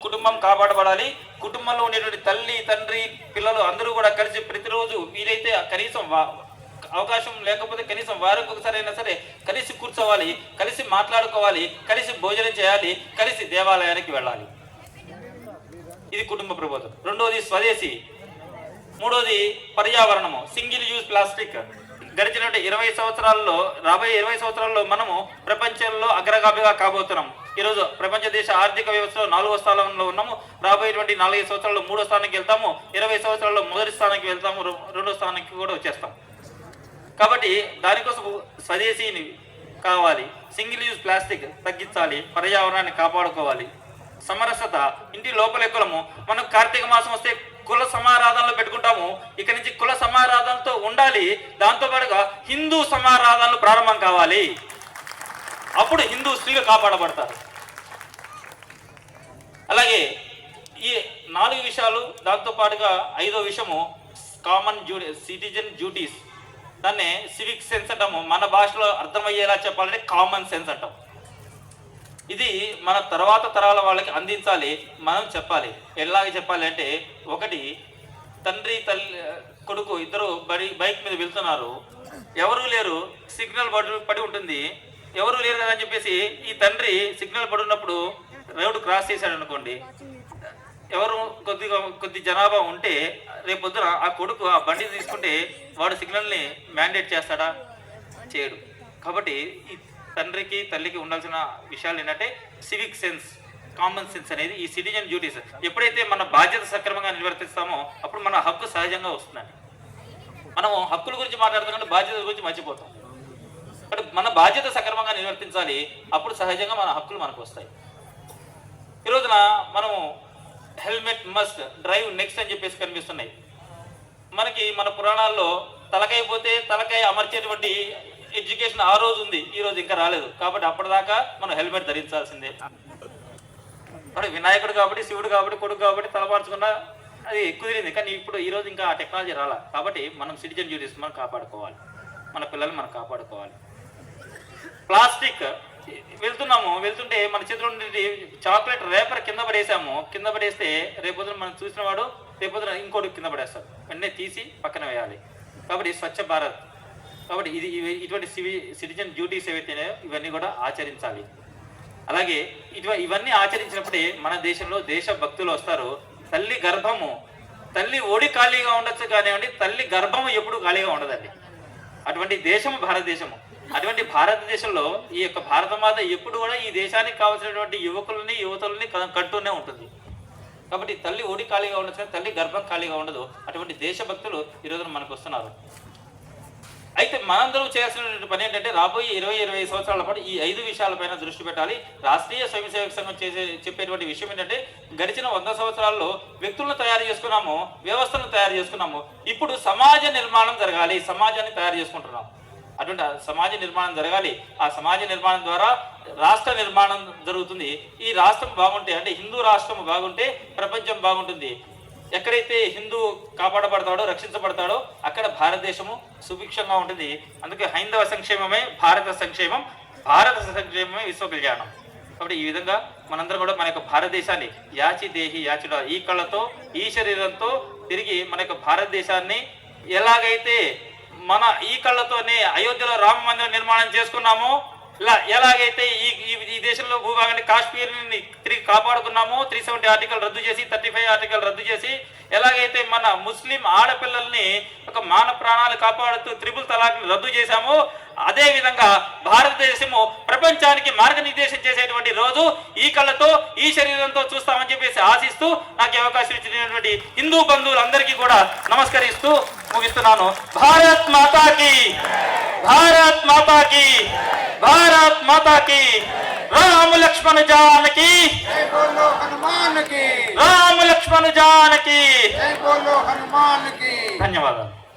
కుటుంబం కాపాడబడాలి. కుటుంబంలో ఉండేటువంటి తల్లి, తండ్రి, పిల్లలు అందరూ కూడా కలిసి ప్రతిరోజు వీలైతే కనీసం అవకాశం లేకపోతే కనీసం వారికి ఒకసారి అయినా సరే కలిసి కూర్చోవాలి, కలిసి మాట్లాడుకోవాలి, కలిసి భోజనం చేయాలి, కలిసి దేవాలయానికి వెళ్ళాలి. ఇది కుటుంబ ప్రబోధం. రెండోది స్వదేశీ. మూడోది పర్యావరణము, సింగిల్ యూజ్ ప్లాస్టిక్. గడిచినటువంటి 20 సంవత్సరాల్లో, రాబోయే 20 సంవత్సరాల్లో మనము ప్రపంచంలో అగ్రగామిగా కాబోతున్నాం. ఈరోజు ప్రపంచ దేశ ఆర్థిక వ్యవస్థలో 4వ స్థానంలో ఉన్నాము. రాబోయేటువంటి 4 సంవత్సరాల్లో 3వ స్థానానికి వెళ్తాము. 20 సంవత్సరాల్లో మొదటి స్థానానికి వెళ్తాము, 2వ స్థానానికి కూడా వచ్చేస్తాం. కాబట్టి దానికోసం స్వదేశీని కావాలి, సింగిల్ యూజ్ ప్లాస్టిక్ తగ్గించాలి, పర్యావరణాన్ని కాపాడుకోవాలి. సమరసత, ఇంటి లోపలెక్కలము. మనం కార్తీక మాసం వస్తే కుల సమారాధనలు పెట్టుకుంటాము. ఇక నుంచి కుల సమారాధనతో ఉండాలి. దాంతో పాటుగా హిందూ సమారాధనలు ప్రారంభం కావాలి. అప్పుడు హిందూ స్త్రీలు కాపాడబడతారు. అలాగే ఈ 4 విషయాలు. దాంతో పాటుగా 5వ విషయము కామన్ సిటిజన్ డ్యూటీస్. దాన్నే సివిక్ సెన్స్ అంటాము. మన భాషలో అర్థమయ్యేలా చెప్పాలంటే కామన్ సెన్స్ అంటాం. ఇది మన తర్వాత తరాల వాళ్ళకి అందించాలి, మనం చెప్పాలి. ఎలాగ చెప్పాలి అంటే, ఒకటి, తండ్రి కొడుకు ఇద్దరు బైక్ మీద వెళ్తున్నారు, ఎవరూ లేరు, సిగ్నల్ పడి ఉంటుంది, ఎవరూ లేరు కదా అని చెప్పేసి ఈ తండ్రి సిగ్నల్ పడి ఉన్నప్పుడు రోడ్డు క్రాస్ చేశాడు అనుకోండి, ఎవరు కొద్ది జనాభా ఉంటే రేపొద్దున ఆ కొడుకు ఆ బండి తీసుకుంటే వాడు సిగ్నల్ని మ్యాండేట్ చేస్తాడా? చేయడు. కాబట్టి ఈ తండ్రికి తల్లికి ఉండాల్సిన విషయాలు ఏంటంటే సివిక్ సెన్స్, కామన్ సెన్స్ అనేది, ఈ సిటిజన్ డ్యూటీస్. ఎప్పుడైతే మన బాధ్యత సక్రమంగా నిర్వర్తిస్తామో అప్పుడు మన హక్కు సహజంగా వస్తుందండి. మనం హక్కుల గురించి మాట్లాడుతుంటే బాధ్యత గురించి మర్చిపోతాం. అంటే మన బాధ్యత సక్రమంగా నిర్వర్తించాలి, అప్పుడు సహజంగా మన హక్కులు మనకు వస్తాయి. ఈ రోజున మనము హెల్మెట్ మస్ట్, డ్రైవ్ నెక్స్ట్ అని చెప్పేసి కనిపిస్తున్నాయి మనకి. మన పురాణాల్లో తలకాయ పోతే తలకాయ అమర్చేటువంటి ఎడ్యుకేషన్ ఆ రోజు ఉంది, ఈ రోజు ఇంకా రాలేదు. కాబట్టి అప్పటిదాకా మనం హెల్మెట్ ధరించాల్సిందే. మరి వినాయకుడు కాబట్టి, శివుడు కాబట్టి, కొడుకు కాబట్టి తలపార్చుకున్నా అది కుదిరింది. కానీ ఇప్పుడు ఈ రోజు ఇంకా ఆ టెక్నాలజీ రాలా. కాబట్టి మనం సిటిజన్ డ్యూటీస్ మనం కాపాడుకోవాలి, మన పిల్లల్ని మనం కాపాడుకోవాలి. ప్లాస్టిక్. వెళ్తుంటే మన చేతిలో నుండి చాక్లెట్ రేపర్ కింద పడేస్తే రేపొద్దున మనం చూసిన వాడు రేపొద్దున ఇంకోటి కింద పడేస్తాడు. వెంటనే తీసి పక్కన వేయాలి. కాబట్టి స్వచ్ఛ భారత్. కాబట్టి ఇటువంటి సిటిజన్ డ్యూటీస్ ఏవైతే ఇవన్నీ కూడా ఆచరించాలి. అలాగే ఇవన్నీ ఆచరించినప్పుడే మన దేశంలో దేశ భక్తులు వస్తారు. తల్లి గర్భము, తల్లి ఓడి ఖాళీగా ఉండొచ్చు కానివ్వండి, తల్లి గర్భము ఎప్పుడు ఖాళీగా ఉండదండి. అటువంటి దేశము భారతదేశము. అటువంటి భారతదేశంలో ఈ యొక్క భారతమాత ఎప్పుడు కూడా ఈ దేశానికి కావాల్సినటువంటి యువకులని, యువతులని కట్టునే ఉంటుంది. కాబట్టి తల్లి ఓడి ఖాళీగా ఉండొచ్చు కానీ తల్లి గర్భం ఖాళీగా ఉండదు. అటువంటి దేశభక్తులు ఈరోజు మనకు వస్తున్నారు. అయితే మనందరం చేయాల్సిన పని ఏంటంటే, రాబోయే 20-25 సంవత్సరాల పాటు ఈ 5 విషయాలపైన దృష్టి పెట్టాలి. రాష్ట్రీయ స్వయం సేవక సంఘం చెప్పేటువంటి విషయం ఏంటంటే, గడిచిన 100 సంవత్సరాల్లో వ్యక్తులను తయారు చేసుకున్నాము, వ్యవస్థలను తయారు చేసుకున్నాము. ఇప్పుడు సమాజ నిర్మాణం జరగాలి, సమాజాన్ని తయారు చేసుకుంటున్నాం. అటువంటి సమాజ నిర్మాణం జరగాలి. ఆ సమాజ నిర్మాణం ద్వారా రాష్ట్ర నిర్మాణం జరుగుతుంది. ఈ రాష్ట్రం బాగుంటే, అంటే హిందూ రాష్ట్రం బాగుంటే ప్రపంచం బాగుంటుంది. ఎక్కడైతే హిందూ కాపాడబడతాడో, రక్షించబడతాడో అక్కడ భారతదేశము సుభిక్షంగా ఉంటుంది. అందుకే హైందవ సంక్షేమమే భారత సంక్షేమం, భారత సంక్షేమమే విశ్వ కళ్యాణం. కాబట్టి ఈ విధంగా మనందరం కూడా మన యొక్క భారతదేశాన్ని యాచి దేహి యాచుడా, ఈ కళ్ళతో ఈ శరీరంతో తిరిగి మన యొక్క భారతదేశాన్ని ఎలాగైతే మన ఈ కళ్ళతోనే అయోధ్యలో రామ మందిరం నిర్మాణం చేసుకున్నామో, ఎలాగైతే ఈ దేశంలో భూభాగాన్ని కాశ్మీర్ని తిరిగి కాపాడుకున్నామో, 370 ఆర్టికల్ రద్దు చేసి 35 ఆర్టికల్ రద్దు చేసి, ఎలాగైతే మన ముస్లిం ఆడపిల్లల్ని ఒక మాన ప్రాణాలు కాపాడుతూ 3 తలాక్ని రద్దు చేశామో, అదే విధంగా భారతదేశము ప్రపంచానికి మార్గనిర్దేశం చేసేటువంటి రోజు ఈ కళ్ళతో ఈ శరీరంతో చూస్తామని చెప్పేసి ఆశిస్తూ నాకు అవకాశం ఇచ్చినటువంటి హిందూ బంధువులందరికీ కూడా నమస్కరిస్తూ ముగిస్తున్నాను. భారత్ మాతాకి, భారత్ మాతాకి, భారత్ మాతాకి. రామ లక్ష్మణ జానకి, రామ లక్ష్మణ జానకి. ధన్యవాదాలు.